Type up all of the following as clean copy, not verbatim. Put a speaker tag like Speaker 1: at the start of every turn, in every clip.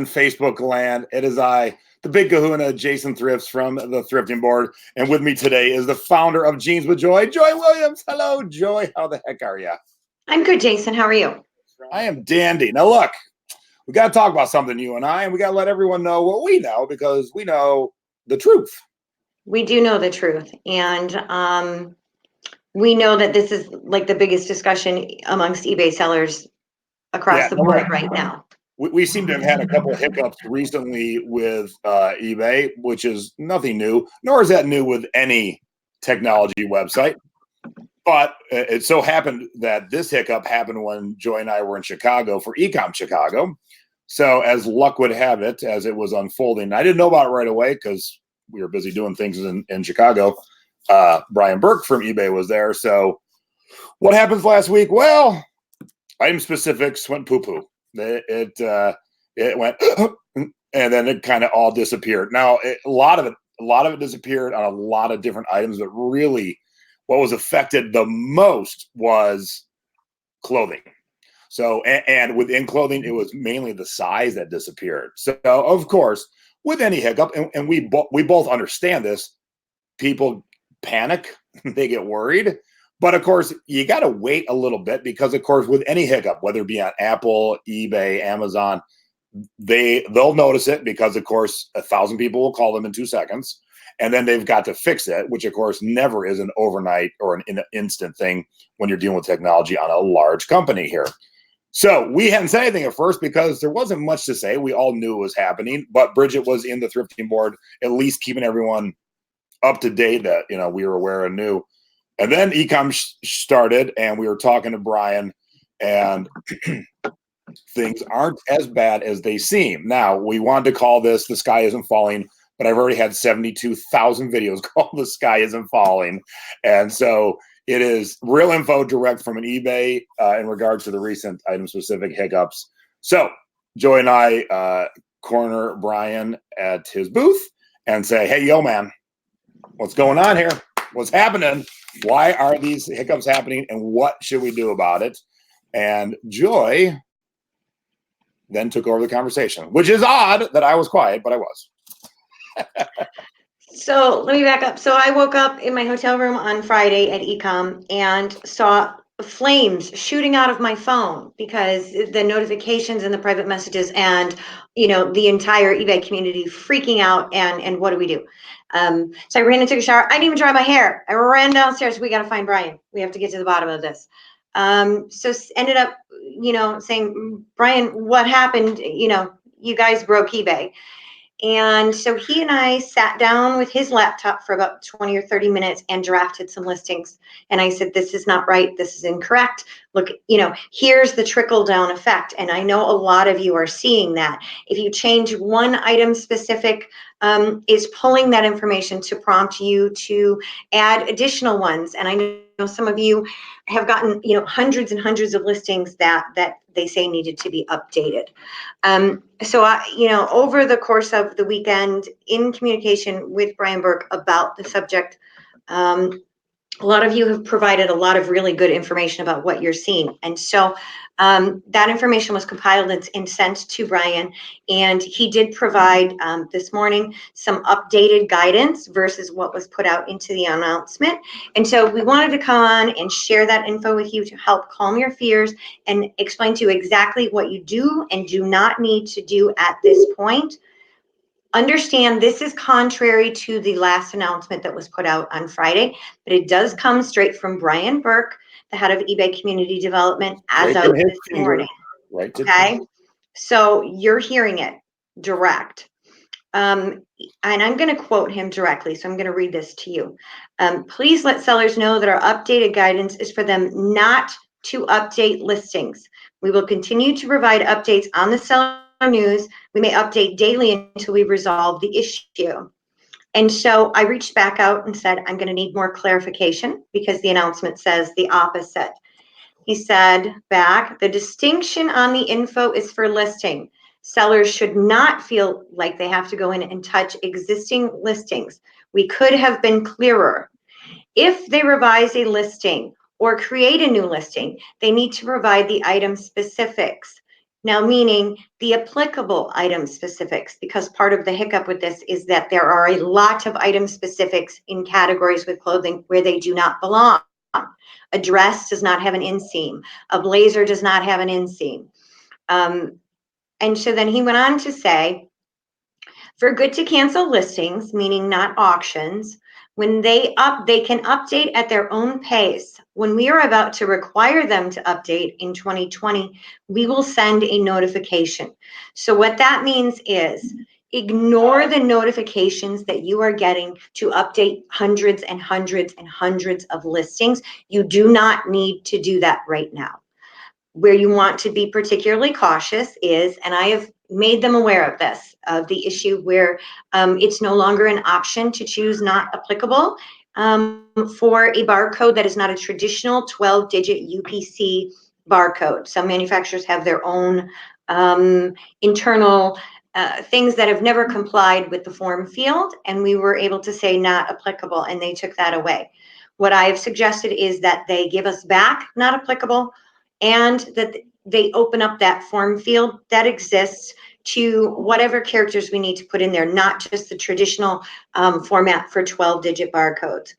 Speaker 1: Facebook land. It is I, the big kahuna, Jason Thrifts from the Thrifting Board. And with me today is the founder of Jeans with Joy, Joy Williams. Hello, Joy. How the heck are you?
Speaker 2: I'm good, Jason. How are you?
Speaker 1: I am dandy. Now, look, we got to talk about something, you and I, and we got to let everyone know what we know because we know the truth.
Speaker 2: We do know the truth. And we know that this is like the biggest discussion amongst eBay sellers across the board right now.
Speaker 1: We seem to have had a couple of hiccups recently with eBay, which is nothing new, nor is that new with any technology website. But it so happened that this hiccup happened when Joy and I were in Chicago for Ecom Chicago. So as luck would have it, as it was unfolding, I didn't know about it right away because we were busy doing things in Chicago. Brian Burke from eBay was there. So what happens last week? Well, item specifics went poo-poo. It went and then it kind of all disappeared. Now a lot of it disappeared on a lot of different items, but really what was affected the most was clothing. So and within clothing, it was mainly the size that disappeared. So of course, with any hiccup, and we both understand this, people panic, they get worried. But of course, you got to wait a little bit because, of course, with any hiccup, whether it be on Apple, eBay, Amazon, they'll notice it because, of course, 1,000 people will call them in 2 seconds, and then they've got to fix it, which, of course, never is an overnight or an instant thing when you're dealing with technology on a large company here. So we hadn't said anything at first because there wasn't much to say. We all knew it was happening, but Bridget was in the Thrifting Board, at least keeping everyone up to date that we were aware and knew. And then Ecom started, and we were talking to Brian, and things aren't as bad as they seem. Now, we wanted to call this "The Sky Isn't Falling," but I've already had 72,000 videos called "The Sky Isn't Falling." And so it is real info direct from an eBay in regards to the recent item-specific hiccups. So Joy and I corner Brian at his booth and say, "Hey, yo, man, what's going on here? What's happening? Why are these hiccups happening, and what should we do about it?" And Joy then took over the conversation, which is odd that I was quiet, but I was.
Speaker 2: So let me back up. So I woke up in my hotel room on Friday at Ecom and saw flames shooting out of my phone because the notifications and the private messages and the entire eBay community freaking out, and what do we do? So I ran and took a shower. I didn't even dry my hair. I ran downstairs. We got to find Brian. We have to get to the bottom of this. So ended up saying, Brian, what happened? You guys broke eBay. And so he and I sat down with his laptop for about 20 or 30 minutes and drafted some listings. And I said, this is not right. This is incorrect. Look, here's the trickle down effect. And I know a lot of you are seeing that. If you change one item specific, is pulling that information to prompt you to add additional ones. And I know some of you have gotten, hundreds and hundreds of listings that they say needed to be updated. So over the course of the weekend, in communication with Brian Burke about the subject, a lot of you have provided a lot of really good information about what you're seeing. And so that information was compiled and sent to Brian. And he did provide this morning some updated guidance versus what was put out into the announcement. And so we wanted to come on and share that info with you to help calm your fears and explain to you exactly what you do and do not need to do at this point. Understand this is contrary to the last announcement that was put out on Friday, but it does come straight from Brian Burke, the head of eBay Community Development, as of this morning.
Speaker 1: Right.
Speaker 2: Okay, so you're hearing it direct. And I'm going to quote him directly, so I'm going to read this to you. Please let sellers know that our updated guidance is for them not to update listings. We will continue to provide updates on the seller news. We may update daily until we resolve the issue. And so I reached back out and said, I'm going to need more clarification because the announcement says the opposite. He said back, the distinction on the info is for listing. Sellers should not feel like they have to go in and touch existing listings. We could have been clearer. If they revise a listing or create a new listing, they need to provide the item specifics. Now, meaning the applicable item specifics, because part of the hiccup with this is that there are a lot of item specifics in categories with clothing where they do not belong. A dress does not have an inseam. A blazer does not have an inseam. And so then he went on to say, for good to cancel listings, meaning not auctions, when they can update at their own pace. When we are about to require them to update in 2020, we will send a notification. So what that means is ignore the notifications that you are getting to update hundreds and hundreds and hundreds of listings. You do not need to do that right now. Where you want to be particularly cautious is, and I have made them aware of this, of the issue where it's no longer an option to choose not applicable for a barcode that is not a traditional 12-digit UPC barcode. Some manufacturers have their own internal things that have never complied with the form field, and we were able to say not applicable, and they took that away. What I have suggested is that they give us back not applicable, and that they open up that form field that exists to whatever characters we need to put in there, not just the traditional format for 12-digit barcodes.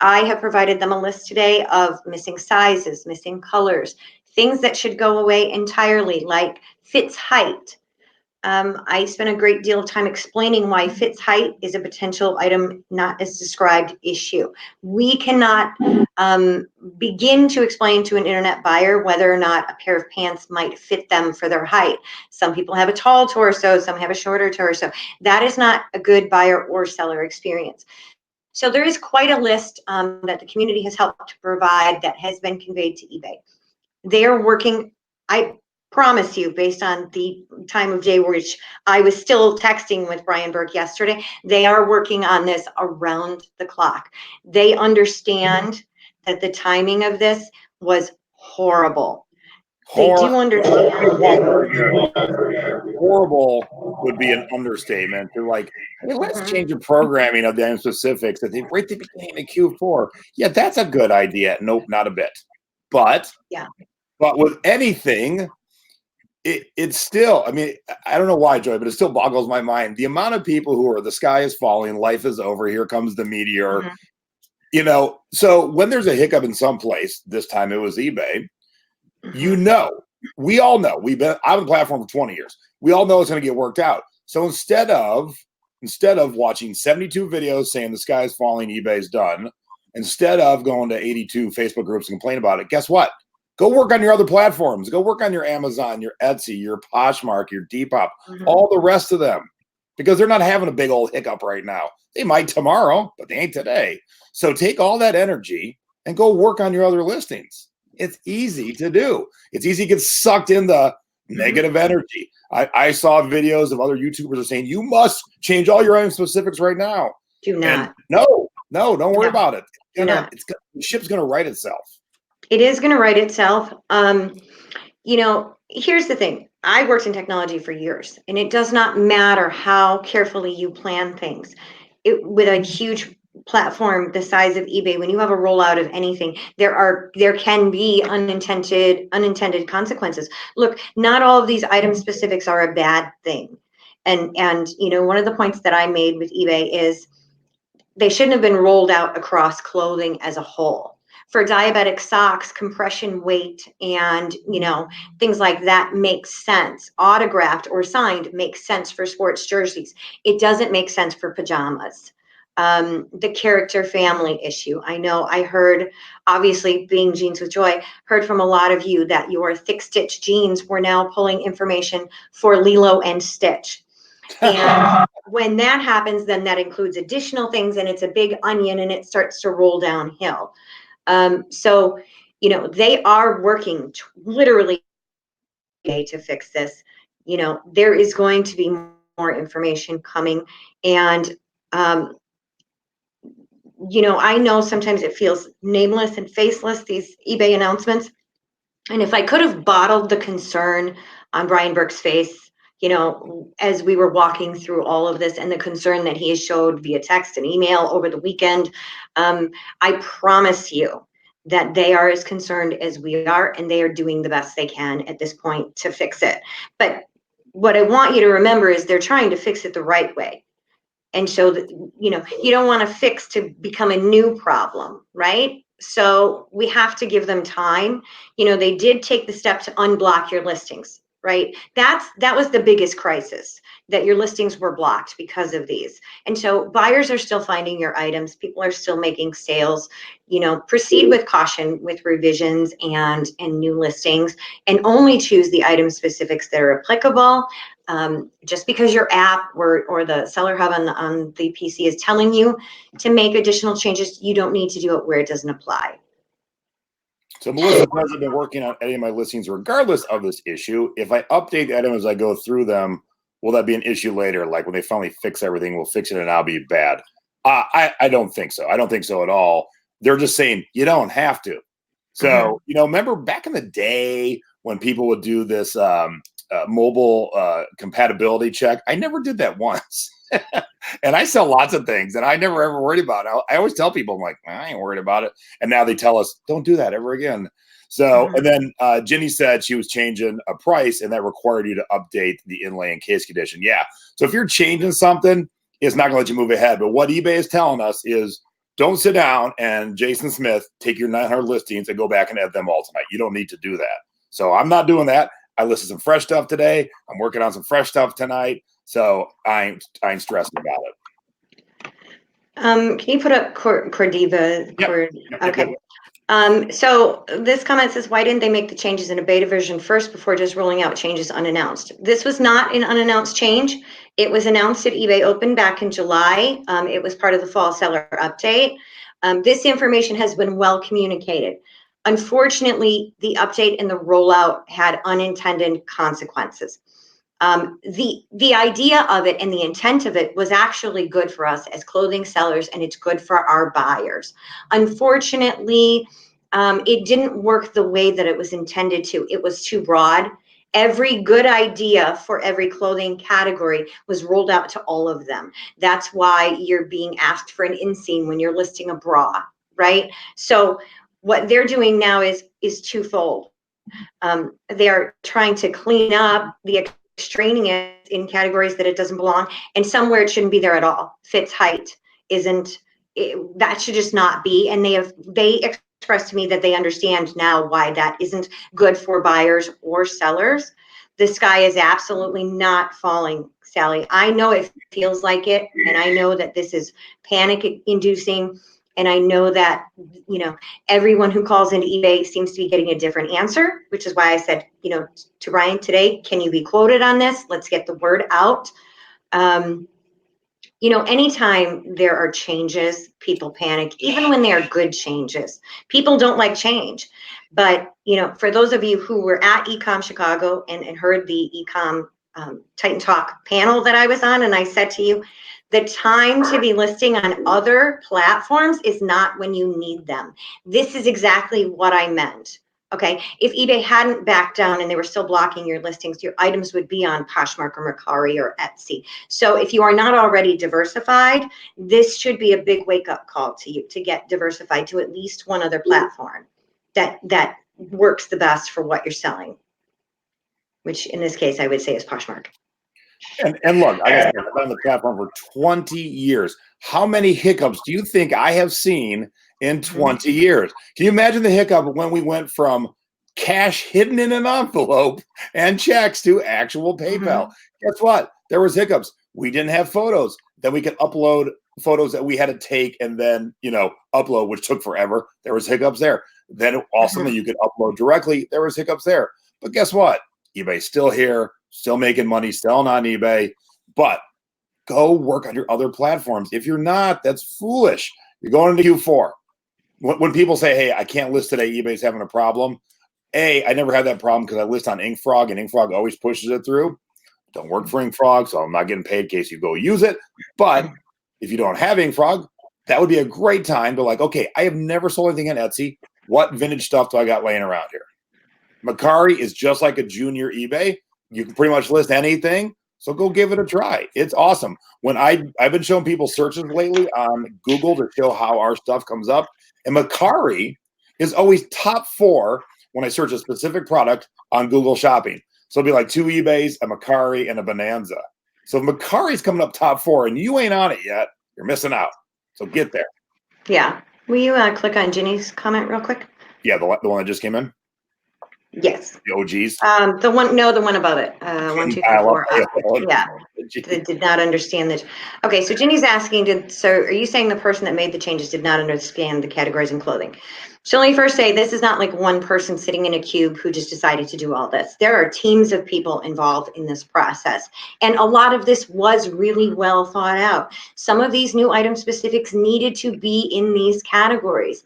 Speaker 2: I have provided them a list today of missing sizes, missing colors, things that should go away entirely, like fits height. I spent a great deal of time explaining why fits height is a potential item not as described issue. We cannot begin to explain to an internet buyer whether or not a pair of pants might fit them for their height. Some people have a tall torso, some have a shorter torso. That is not a good buyer or seller experience. So there is quite a list that the community has helped to provide that has been conveyed to eBay. They are working, I promise you, based on the time of day which I was still texting with Brian Burke yesterday, they are working on this around the clock. They understand that the timing of this was horrible. They do understand.
Speaker 1: Horrible would be an understatement. They're like, hey, let's change the programming of the item specifics at the right at the beginning of Q4. Yeah, that's a good idea. Nope, not a bit. But
Speaker 2: Yeah.
Speaker 1: But with anything, it's still, I mean, I don't know why, Joy, but it still boggles my mind. The amount of people who are, the sky is falling, life is over, here comes the meteor. So when there's a hiccup in some place, this time it was eBay, we all know, I've been on the platform for 20 years. We all know it's going to get worked out. So instead of watching 72 videos saying the sky is falling, eBay's done, instead of going to 82 Facebook groups and complain about it, guess what? Go work on your other platforms. Go work on your Amazon, your Etsy, your Poshmark, your Depop, all the rest of them, because they're not having a big old hiccup right now. They might tomorrow, but they ain't today. So take all that energy and go work on your other listings. It's easy to do. It's easy to get sucked in the negative energy. I saw videos of other YouTubers are saying, you must change all your item specifics right now.
Speaker 2: Do not.
Speaker 1: And no, don't worry about it. The ship's going to right itself.
Speaker 2: It is going to write itself. Here's the thing. I worked in technology for years, and it does not matter how carefully you plan things. With a huge platform the size of eBay, when you have a rollout of anything, there can be unintended consequences. Look, not all of these item specifics are a bad thing. And one of the points that I made with eBay is they shouldn't have been rolled out across clothing as a whole. For diabetic socks, compression weight, and things like that makes sense. Autographed or signed makes sense for sports jerseys. It doesn't make sense for pajamas. The character family issue. I know I heard, obviously being Jeans with Joy, heard from a lot of you that your thick stitch jeans were now pulling information for Lilo and Stitch. And when that happens, then that includes additional things, and it's a big onion, and it starts to roll downhill. So they are working literally to fix this. There is going to be more information coming, and I know sometimes it feels nameless and faceless, these eBay announcements. And if I could have bottled the concern on Brian Burke's face, as we were walking through all of this, and the concern that he has showed via text and email over the weekend, I promise you that they are as concerned as we are, and they are doing the best they can at this point to fix it. But what I want you to remember is they're trying to fix it the right way. And so that, you don't want to fix to become a new problem, right? So we have to give them time. They did take the step to unblock your listings, right? That was the biggest crisis, that your listings were blocked because of these. And so buyers are still finding your items. People are still making sales. Proceed with caution with revisions and new listings, and only choose the item specifics that are applicable. Just because your app or the seller hub on the PC is telling you to make additional changes, you don't need to do it where it doesn't apply.
Speaker 1: So Melissa says, I've been working on editing my listings regardless of this issue. If I update the item as I go through them, will that be an issue later? Like when they finally fix everything, we'll fix it and I'll be bad. I don't think so. I don't think so at all. They're just saying you don't have to. So, remember back in the day when people would do this mobile compatibility check? I never did that once. And I sell lots of things and I never ever worried about it. I always tell people, I'm like, I ain't worried about it. And now they tell us, don't do that ever again. So, and then Ginny said she was changing a price and that required you to update the inlay and case condition. Yeah. So if you're changing something, it's not going to let you move ahead. But what eBay is telling us is don't sit down and Jason Smith take your 900 listings and go back and edit them all tonight. You don't need to do that. So I'm not doing that. I listed some fresh stuff today. I'm working on some fresh stuff tonight. So I ain't stressed about it.
Speaker 2: Can you put up Cordiva?
Speaker 1: Yep.
Speaker 2: Okay. So this comment says, why didn't they make the changes in a beta version first before just rolling out changes unannounced? This was not an unannounced change. It was announced at eBay Open back in July. It was part of the fall seller update. This information has been well communicated. Unfortunately, the update and the rollout had unintended consequences. The idea of it and the intent of it was actually good for us as clothing sellers, and it's good for our buyers. Unfortunately, it didn't work the way that it was intended to. It was too broad. Every good idea for every clothing category was rolled out to all of them. That's why you're being asked for an inseam when you're listing a bra, right? So what they're doing now is twofold. They are trying to clean up the extraining it in categories that it doesn't belong, and somewhere it shouldn't be there at all. Fits height isn't that should just not be. And they expressed to me that they understand now why that isn't good for buyers or sellers. The sky is absolutely not falling, Sally. I know it feels like it, and I know that this is panic inducing. And I know that, everyone who calls into eBay seems to be getting a different answer, which is why I said, to Ryan today, can you be quoted on this? Let's get the word out. Anytime there are changes, people panic, even when they are good changes. People don't like change. But, for those of you who were at Ecom Chicago and heard the Ecom Titan Talk panel that I was on, and I said to you, the time to be listing on other platforms is not when you need them. This is exactly what I meant. Okay, if eBay hadn't backed down and they were still blocking your listings, your items would be on Poshmark or Mercari or Etsy. So if you are not already diversified, this should be a big wake-up call to you to get diversified to at least one other platform that works the best for what you're selling, which in this case I would say is Poshmark.
Speaker 1: And look, I guess I've been on the platform for 20 years. How many hiccups do you think I have seen in 20 years? Can you imagine the hiccup when we went from cash hidden in an envelope and checks to actual PayPal? Guess what? There was hiccups. We didn't have photos. Then we could upload photos that we had to take and then, upload, which took forever. There was hiccups there. Then also you could upload directly. There was hiccups there. But guess what? eBay's still here, still making money, selling on eBay. But go work on your other platforms. If you're not, that's foolish. You're going into Q4. When people say, hey, I can't list today, eBay's having a problem. I never had that problem because I list on InkFrog, and InkFrog always pushes it through. Don't work for InkFrog, so I'm not getting paid in case you go use it. But if you don't have InkFrog, that would be a great time to okay, I have never sold anything on Etsy. What vintage stuff do I got laying around here? Mercari is just like a junior eBay. You can pretty much list anything. So go give it a try. It's awesome. When I've been showing people searches lately on Google to show how our stuff comes up. And Mercari, is always top 4 when I search a specific product on Google Shopping. So it'll be like 2 eBays, a Macari, and a Bonanza. So if Macari's coming up top 4 and you ain't on it yet, you're missing out. So get there.
Speaker 2: Yeah. Will you click on Ginny's comment real quick?
Speaker 1: Yeah, the one that just came in?
Speaker 2: Yes.
Speaker 1: The OGs?
Speaker 2: The one above it. 1, 2, 3, 4. Yeah. They did not understand that. Okay, so Ginny's asking, so are you saying the person that made the changes did not understand the categories in clothing? So let me first say, this is not like one person sitting in a cube who just decided to do all this. There are teams of people involved in this process. And a lot of this was really well thought out. Some of these new item specifics needed to be in these categories.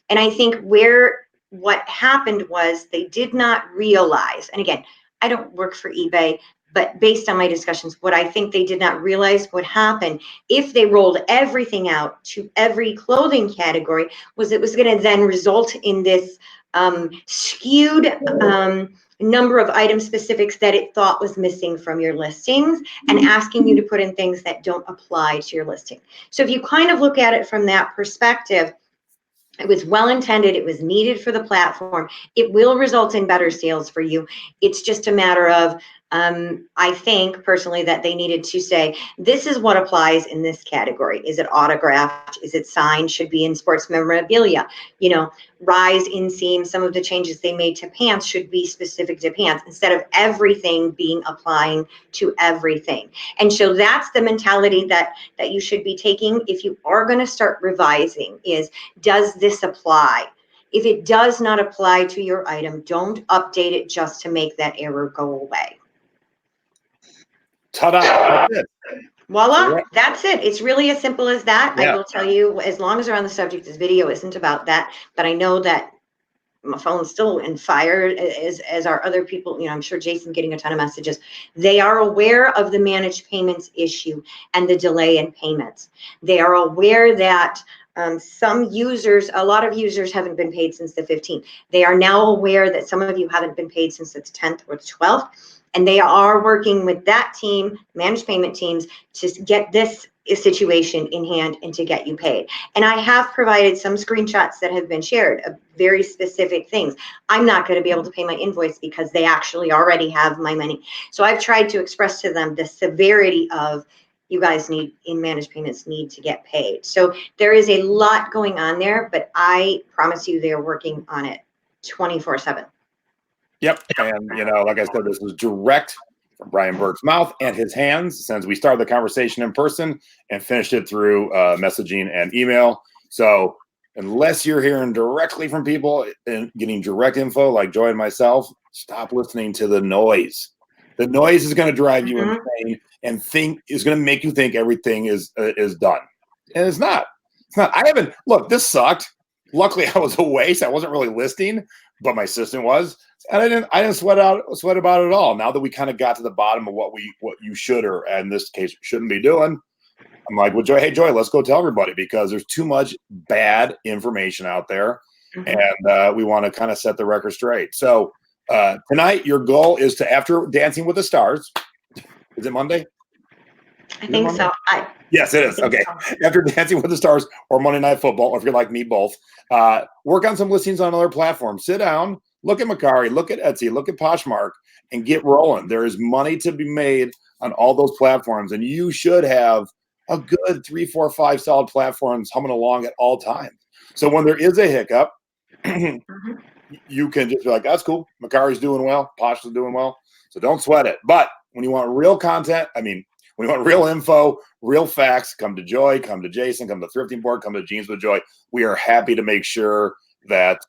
Speaker 2: And I think what happened was they did not realize, and again, I don't work for eBay, but based on my discussions, what I think they did not realize would happen if they rolled everything out to every clothing category was it was going to then result in this skewed number of item specifics that it thought was missing from your listings and asking you to put in things that don't apply to your listing. So if you kind of look at it from that perspective, it was well intended. It was needed for the platform. It will result in better sales for you. It's just a matter of, I think personally that they needed to say, this is what applies in this category. Is it autographed? Is it signed? Should be in sports memorabilia. You know, rise, inseam, some of the changes they made to pants should be specific to pants instead of everything being applying to everything. And so that's the mentality that you should be taking if you are going to start revising is, does this apply? If it does not apply to your item, don't update it just to make that error go away.
Speaker 1: Ta-da! That's it.
Speaker 2: Voila, that's it. It's really as simple as that.
Speaker 1: Yeah.
Speaker 2: I will tell you, as long as we're on the subject, this video isn't about that, but I know that my phone's still in fire as our other people, you know, I'm sure Jason's getting a ton of messages. They are aware of the managed payments issue and the delay in payments. They are aware that some users, a lot of users haven't been paid since the 15th. They are now aware that some of you haven't been paid since the 10th or the 12th. And they are working with that team, managed payment teams, to get this situation in hand and to get you paid. And I have provided some screenshots that have been shared of very specific things. I'm not going to be able to pay my invoice because they actually already have my money. So I've tried to express to them the severity of, you guys need, in managed payments, need to get paid. So there is a lot going on there, but I promise you they're working on it 24/7.
Speaker 1: Yep. And, you know, like I said, this was direct from Brian Burke's mouth and his hands since we started the conversation in person and finished it through messaging and email. So unless you're hearing directly from people and getting direct info like Joy and myself, stop listening to the noise. The noise is going to drive you insane and is going to make you think everything is done. And it's not. It's not. I haven't, look, this sucked. Luckily I was away, so I wasn't really listing, but my assistant was. And I didn't sweat about it at all. Now that we kind of got to the bottom of what you should, or in this case shouldn't be doing, I'm like, well, Joy, hey Joy, let's go tell everybody because there's too much bad information out there, and we want to kind of set the record straight. So tonight, your goal is to, after Dancing with the Stars, is it Monday?
Speaker 2: I think so.
Speaker 1: Yes, it is. Okay. So. After Dancing with the Stars or Monday Night Football, or if you're like me, both, work on some listings on other platforms. Sit down, look at Macari, look at Etsy, look at Poshmark, and get rolling. There is money to be made on all those platforms, and you should have a good 3, 4, 5 solid platforms humming along at all times. So when there is a hiccup, you can just be like, that's cool. Macari's doing well. Posh is doing well. So don't sweat it. But when you want real content, when you want real info, real facts, come to Joy, come to Jason, come to Thrifting Board, come to Jeans with Joy. We are happy to make sure that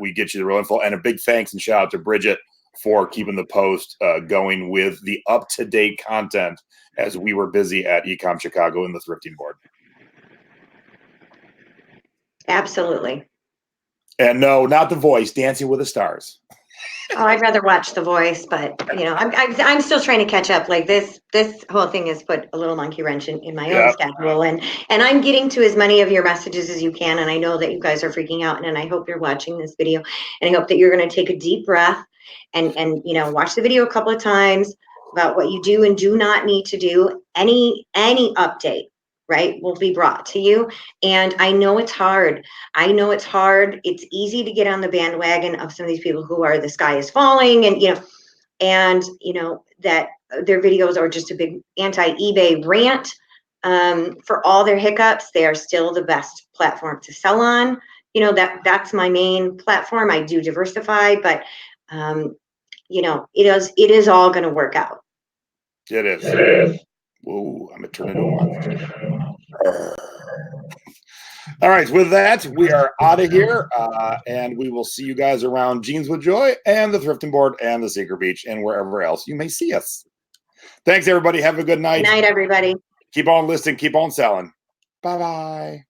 Speaker 1: we get you the real info. And a big thanks and shout out to Bridget for keeping the post going with the up-to-date content as we were busy at Ecom Chicago in the Thrifting Board.
Speaker 2: Absolutely.
Speaker 1: And no, not The Voice, Dancing with the Stars.
Speaker 2: Oh, I'd rather watch The Voice, but you know, I'm still trying to catch up. Like this whole thing has put a little monkey wrench in my own schedule, and I'm getting to as many of your messages as you can. And I know that you guys are freaking out, and I hope you're watching this video, and I hope that you're going to take a deep breath and you know, watch the video a couple of times about what you do and do not need to do. Any update, right, will be brought to you. And I know it's hard. I know it's hard. It's easy to get on the bandwagon of some of these people who are the sky is falling, and that their videos are just a big anti-eBay rant. For all their hiccups, they are still the best platform to sell on. That's my main platform. I do diversify, but it is all going to work out.
Speaker 1: It is. Whoa, I'm gonna turn into a monster. All right, with that, we are out of here, and we will see you guys around Jeans with Joy and the Thrifting Board and the Secret Beach and wherever else you may see us. Thanks, everybody. Have a good night.
Speaker 2: Good night, everybody.
Speaker 1: Keep on listening. Keep on selling. Bye-bye.